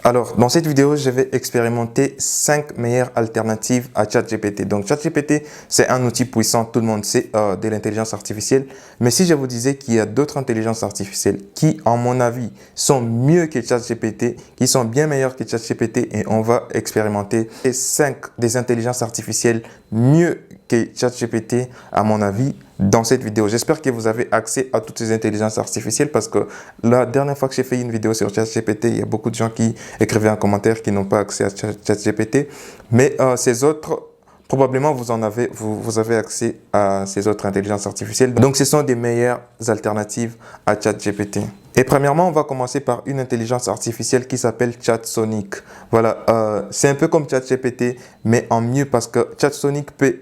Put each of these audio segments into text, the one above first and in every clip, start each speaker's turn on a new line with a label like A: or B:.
A: Alors, dans cette vidéo, je vais expérimenter 5 meilleures alternatives à ChatGPT. Donc, ChatGPT, c'est un outil puissant, tout le monde sait, de l'intelligence artificielle. Mais si je vous disais qu'il y a d'autres intelligences artificielles qui, en mon avis, sont mieux que ChatGPT, qui sont bien meilleures que ChatGPT, et on va expérimenter les 5 des intelligences artificielles mieux que ChatGPT, à mon avis, dans cette vidéo. J'espère que vous avez accès à toutes ces intelligences artificielles parce que la dernière fois que j'ai fait une vidéo sur ChatGPT, il y a beaucoup de gens qui écrivaient en commentaire qui n'ont pas accès à ChatGPT. Mais ces autres, probablement vous avez accès à ces autres intelligences artificielles. Donc ce sont des meilleures alternatives à ChatGPT. Et premièrement, on va commencer par une intelligence artificielle qui s'appelle ChatSonic. Voilà, c'est un peu comme ChatGPT, mais en mieux parce que ChatSonic peut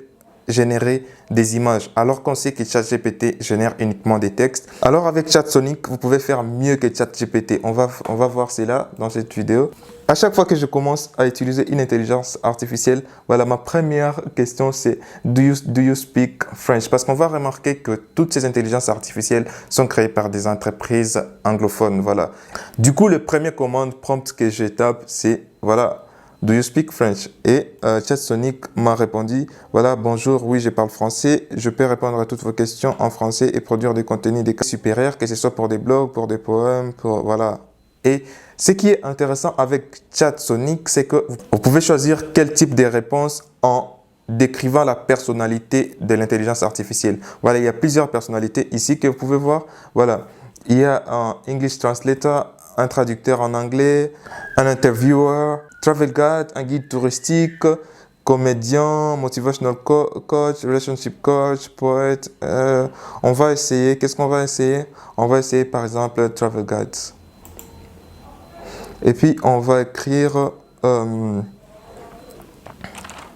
A: générer des images, alors qu'on sait que ChatGPT génère uniquement des textes. Alors avec ChatSonic, vous pouvez faire mieux que ChatGPT. On va voir cela dans cette vidéo. À chaque fois que je commence à utiliser une intelligence artificielle, voilà, ma première question c'est do you speak French? Parce qu'on va remarquer que toutes ces intelligences artificielles sont créées par des entreprises anglophones. Voilà. Du coup, le premier commande prompt que je tape, c'est voilà, do you speak French? Et ChatSonic m'a répondu, voilà, bonjour, oui, je parle français, je peux répondre à toutes vos questions en français et produire du contenu des supérieurs, que ce soit pour des blogs, pour des poèmes, pour, voilà. Et ce qui est intéressant avec ChatSonic, c'est que vous pouvez choisir quel type de réponse en décrivant la personnalité de l'intelligence artificielle. Voilà, il y a plusieurs personnalités ici que vous pouvez voir. Voilà, il y a un English Translator, un traducteur en anglais, un interviewer, travel guide, un guide touristique, comédien, motivational coach, relationship coach, poète. On va essayer, qu'est-ce qu'on va essayer? On va essayer par exemple travel guide. Et puis on va écrire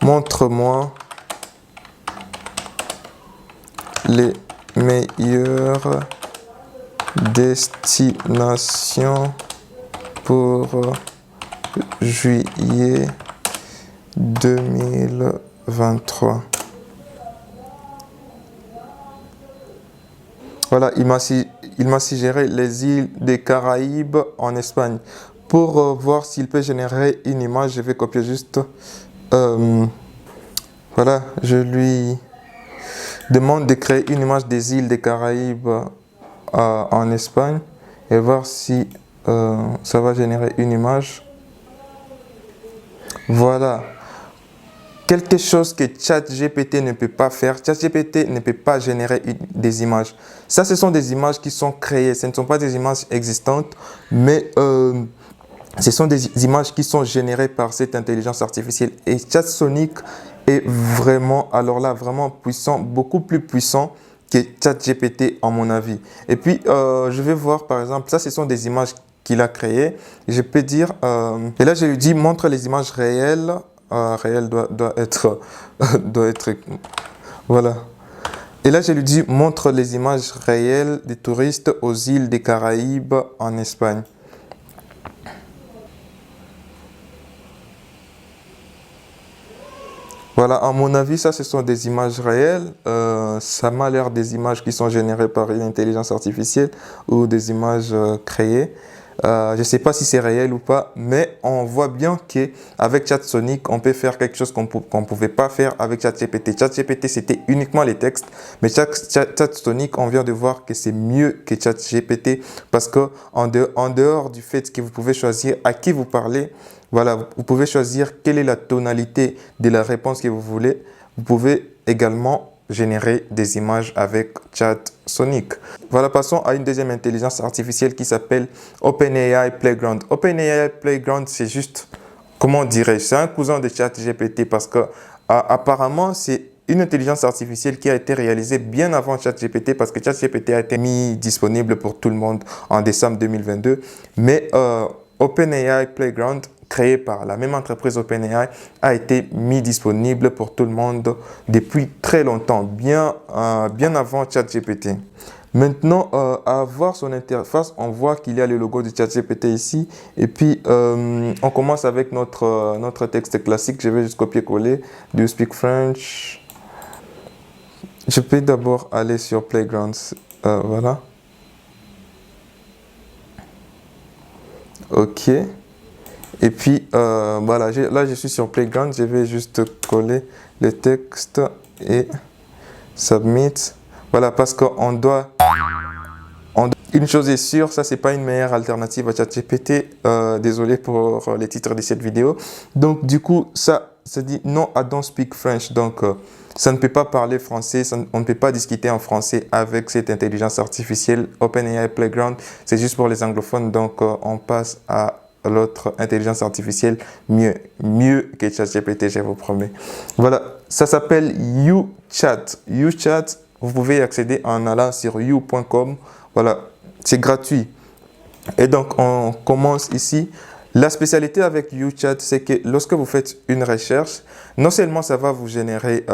A: montre-moi les meilleures destinations pour juillet 2023. Voilà, il m'a suggéré les îles des Caraïbes en Espagne. Pour voir s'il peut générer une image, je vais copier juste. Voilà, je lui demande de créer une image des îles des Caraïbes en Espagne et voir si ça va générer une image. Voilà. Quelque chose que ChatGPT ne peut pas faire. ChatGPT ne peut pas générer des images. Ça, ce sont des images qui sont créées. Ce ne sont pas des images existantes, mais ce sont des images qui sont générées par cette intelligence artificielle. Et ChatSonic est vraiment, alors là, vraiment puissant, beaucoup plus puissant que ChatGPT, à mon avis. Et puis, je vais voir, par exemple, ça, ce sont des images qu'il a créées. Je peux dire, et là, je lui dis, montre les images réelles. Réel doit être, voilà. Et là, je lui dis, montre les images réelles des touristes aux îles des Caraïbes en Espagne. Voilà, à mon avis, ça, ce sont des images réelles. Ça m'a l'air des images qui sont générées par une intelligence artificielle ou des images créées. Je ne sais pas si c'est réel ou pas, mais on voit bien qu'avec ChatSonic, on peut faire quelque chose qu'on ne pouvait pas faire avec ChatGPT. ChatGPT, c'était uniquement les textes, mais ChatSonic, on vient de voir que c'est mieux que ChatGPT parce qu'en dehors du fait que vous pouvez choisir à qui vous parlez, voilà, vous pouvez choisir quelle est la tonalité de la réponse que vous voulez. Vous pouvez également générer des images avec ChatSonic. Voilà, passons à une deuxième intelligence artificielle qui s'appelle OpenAI Playground. OpenAI Playground, c'est juste, comment dirais-je, c'est un cousin de ChatGPT parce que apparemment, c'est une intelligence artificielle qui a été réalisée bien avant ChatGPT parce que ChatGPT a été mis disponible pour tout le monde en décembre 2022. Mais OpenAI Playground, créé par la même entreprise OpenAI, a été mis disponible pour tout le monde depuis très longtemps, bien avant ChatGPT. Maintenant, à voir son interface, on voit qu'il y a le logo de ChatGPT ici. Et puis, on commence avec notre texte classique. Je vais juste copier-coller. Do you speak French? Je peux d'abord aller sur Playgrounds. Voilà. OK. Et puis, voilà, là, je suis sur Playground. Je vais juste coller le texte et submit. Voilà, parce qu'on doit... Une chose est sûre, ça, c'est pas une meilleure alternative à ChatGPT. Désolé pour les titres de cette vidéo. Donc, du coup, ça dit non, I don't speak French. Donc, ça ne peut pas parler français, on ne peut pas discuter en français avec cette intelligence artificielle. OpenAI Playground, c'est juste pour les anglophones. Donc, on passe à l'autre intelligence artificielle mieux que ChatGPT, je vous promets. Voilà, ça s'appelle YouChat. YouChat, vous pouvez y accéder en allant sur you.com. Voilà, c'est gratuit. Et donc, on commence ici. La spécialité avec YouChat, c'est que lorsque vous faites une recherche, non seulement ça va vous générer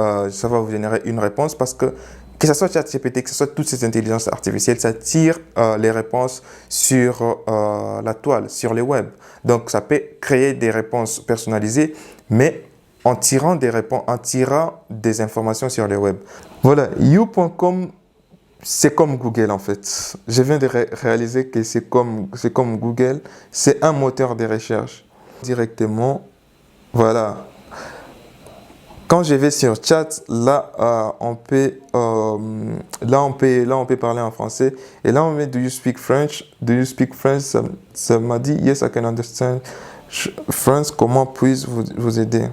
A: une réponse, parce que ce soit ChatGPT, que ce soit toutes ces intelligences artificielles, ça tire les réponses sur la toile, sur le web. Donc, ça peut créer des réponses personnalisées, mais en tirant des informations sur le web. Voilà, you.com, c'est comme Google en fait. Je viens de réaliser que c'est comme Google. C'est un moteur de recherche. Directement, voilà. Quand je vais sur chat, là, on peut parler en français. Et là, on met Do you speak French? Do you speak French? Ça m'a dit Yes, I can understand French. Comment puis-je vous aider?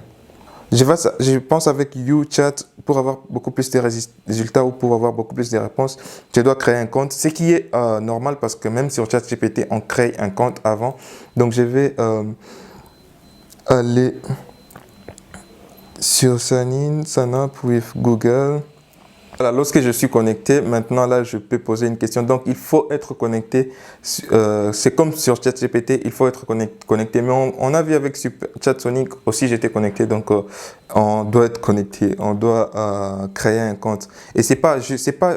A: Je pense avec YouChat, pour avoir beaucoup plus de résultats ou pour avoir beaucoup plus de réponses, je dois créer un compte. Ce qui est normal parce que même sur ChatGPT, on crée un compte avant. Donc, je vais aller sur Sign up with Google. Voilà, lorsque je suis connecté, maintenant là, je peux poser une question. Donc, il faut être connecté. C'est comme sur ChatGPT, il faut être connecté. Mais on a vu avec ChatSonic aussi, j'étais connecté. Donc, on doit être connecté. On doit créer un compte. Et c'est pas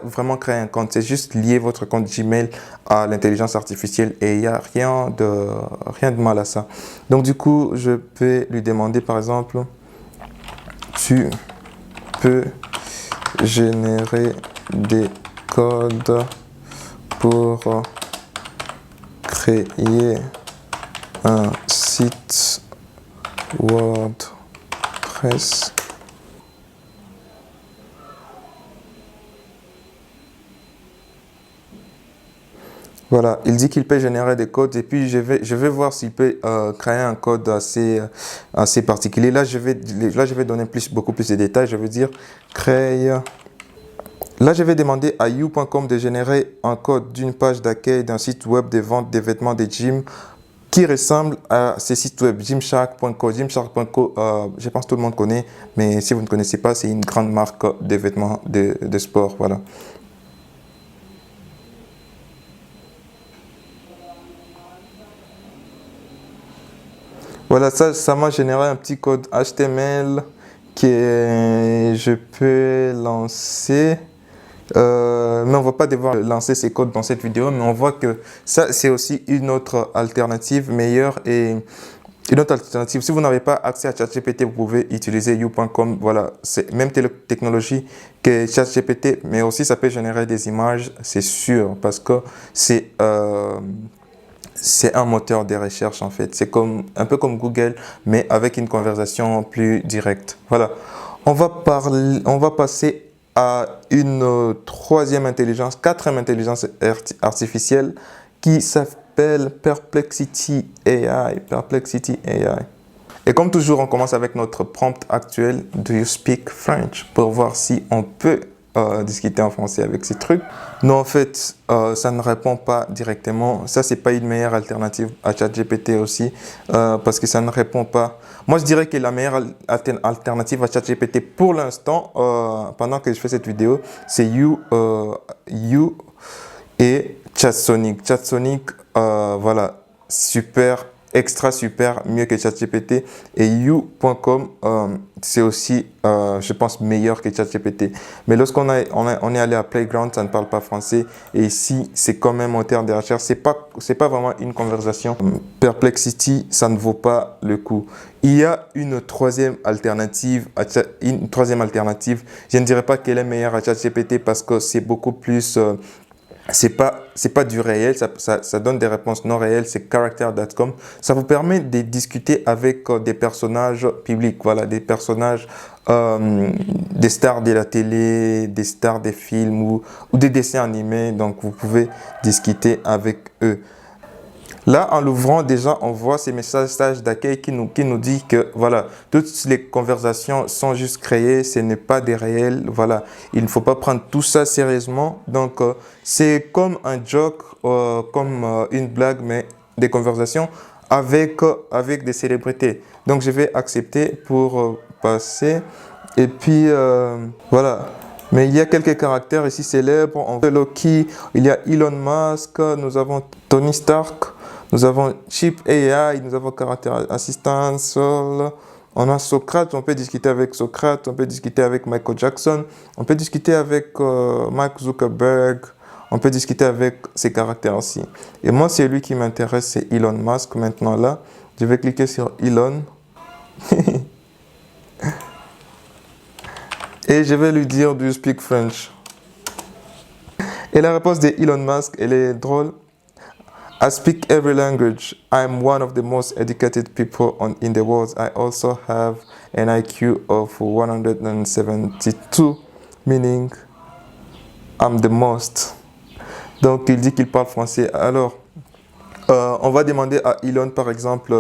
A: vraiment créer un compte. C'est juste lier votre compte Gmail à l'intelligence artificielle. Et il n'y a rien de mal à ça. Donc, du coup, je peux lui demander, par exemple, tu peux générer des codes pour créer un site WordPress. Voilà, il dit qu'il peut générer des codes et puis je vais voir s'il peut créer un code assez particulier. Là, je vais donner beaucoup plus de détails. Je veux dire, créer. Là, je vais demander à you.com de générer un code d'une page d'accueil d'un site web de vente des vêtements de gym qui ressemble à ces sites web Gymshark.co. Gymshark.co, je pense que tout le monde connaît, mais si vous ne connaissez pas, c'est une grande marque de vêtements de sport. Voilà. Voilà, ça m'a généré un petit code HTML que je peux lancer. Mais on ne va pas devoir lancer ces codes dans cette vidéo, mais on voit que ça, c'est aussi une autre alternative meilleure et une autre alternative. Si vous n'avez pas accès à ChatGPT, vous pouvez utiliser you.com. Voilà, c'est même technologie que ChatGPT, mais aussi ça peut générer des images, c'est sûr, parce que c'est un moteur de recherche en fait. C'est un peu comme Google, mais avec une conversation plus directe. Voilà. On va passer à une quatrième intelligence artificielle qui s'appelle Perplexity AI. Perplexity AI. Et comme toujours, on commence avec notre prompt actuel Do you speak French pour voir si on peut discuter en français avec ces trucs. Non, en fait, ça ne répond pas directement. Ça, c'est pas une meilleure alternative à ChatGPT aussi parce que ça ne répond pas. Moi, je dirais que la meilleure alternative à ChatGPT pour l'instant, pendant que je fais cette vidéo, c'est You et ChatSonic. ChatSonic, voilà, super, extra super, mieux que ChatGPT. Et you.com, c'est aussi, je pense, meilleur que ChatGPT. Mais lorsqu'on on est allé à Playground, ça ne parle pas français. Et ici, c'est quand même en termes de recherche. C'est pas vraiment une conversation. Perplexity, ça ne vaut pas le coup. Il y a une troisième alternative. Je ne dirais pas qu'elle est meilleure à ChatGPT parce que c'est beaucoup plus... c'est pas c'est pas du réel, ça donne des réponses non réelles, c'est character.com. Ça vous permet de discuter avec des personnages publics, voilà, des personnages, des stars de la télé, des stars des films ou des dessins animés. Donc, vous pouvez discuter avec eux. Là, en l'ouvrant, déjà, on voit ces messages d'accueil qui nous dit que, voilà, toutes les conversations sont juste créées, ce n'est pas des réels, voilà. Il ne faut pas prendre tout ça sérieusement. Donc, c'est comme un joke, comme une blague, mais des conversations avec des célébrités. Donc, je vais accepter pour passer. Et puis, voilà. Mais il y a quelques caractères ici célèbres. On voit Loki, il y a Elon Musk, nous avons Tony Stark. Nous avons Chip AI, nous avons Character Assistance, on a Socrate, on peut discuter avec Socrate, on peut discuter avec Michael Jackson, on peut discuter avec Mark Zuckerberg, on peut discuter avec ces caractères-ci. Et moi, c'est lui qui m'intéresse, c'est Elon Musk. Maintenant là, je vais cliquer sur Elon. Et je vais lui dire, do you speak French? Et la réponse de Elon Musk, elle est drôle. I speak every language. I'm one of the most educated people in the world. I also have an IQ of 172, meaning I'm the most. Donc, il dit qu'il parle français. Alors, on va demander à Elon, par exemple,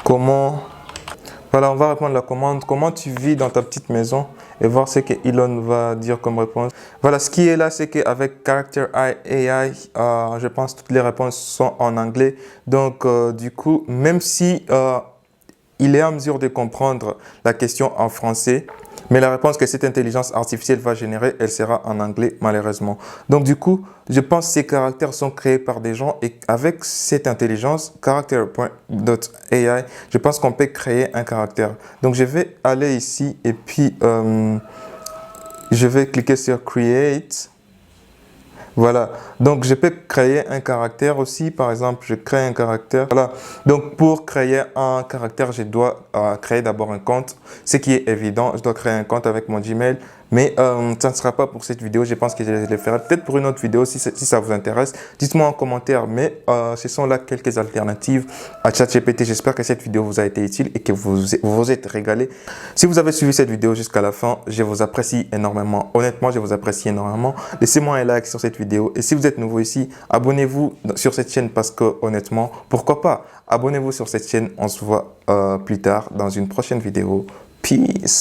A: comment... Voilà, on va répondre à la commande. Comment tu vis dans ta petite maison? Et voir ce que Elon va dire comme réponse. Voilà, ce qui est là, c'est qu'avec Character AI, je pense que toutes les réponses sont en anglais. Donc, du coup, même si il est en mesure de comprendre la question en français, mais la réponse que cette intelligence artificielle va générer, elle sera en anglais, malheureusement. Donc, du coup, je pense que ces caractères sont créés par des gens et avec cette intelligence, character.ai, je pense qu'on peut créer un caractère. Donc, je vais aller ici et puis je vais cliquer sur Create. Voilà, donc je peux créer un caractère aussi, par exemple, je crée un caractère. Voilà, donc pour créer un caractère, je dois créer d'abord un compte, ce qui est évident, je dois créer un compte avec mon Gmail, mais ça ne sera pas pour cette vidéo, je pense que je le ferai peut-être pour une autre vidéo si ça vous intéresse. Dites-moi en commentaire, mais ce sont là quelques alternatives à ChatGPT. J'espère que cette vidéo vous a été utile et que vous vous êtes régalé. Si vous avez suivi cette vidéo jusqu'à la fin, je vous apprécie énormément. Honnêtement, je vous apprécie énormément. Laissez-moi un like sur cette vidéo et si vous êtes nouveau ici, abonnez-vous sur cette chaîne parce que honnêtement, pourquoi pas? Abonnez-vous sur cette chaîne, on se voit plus tard dans une prochaine vidéo. Peace!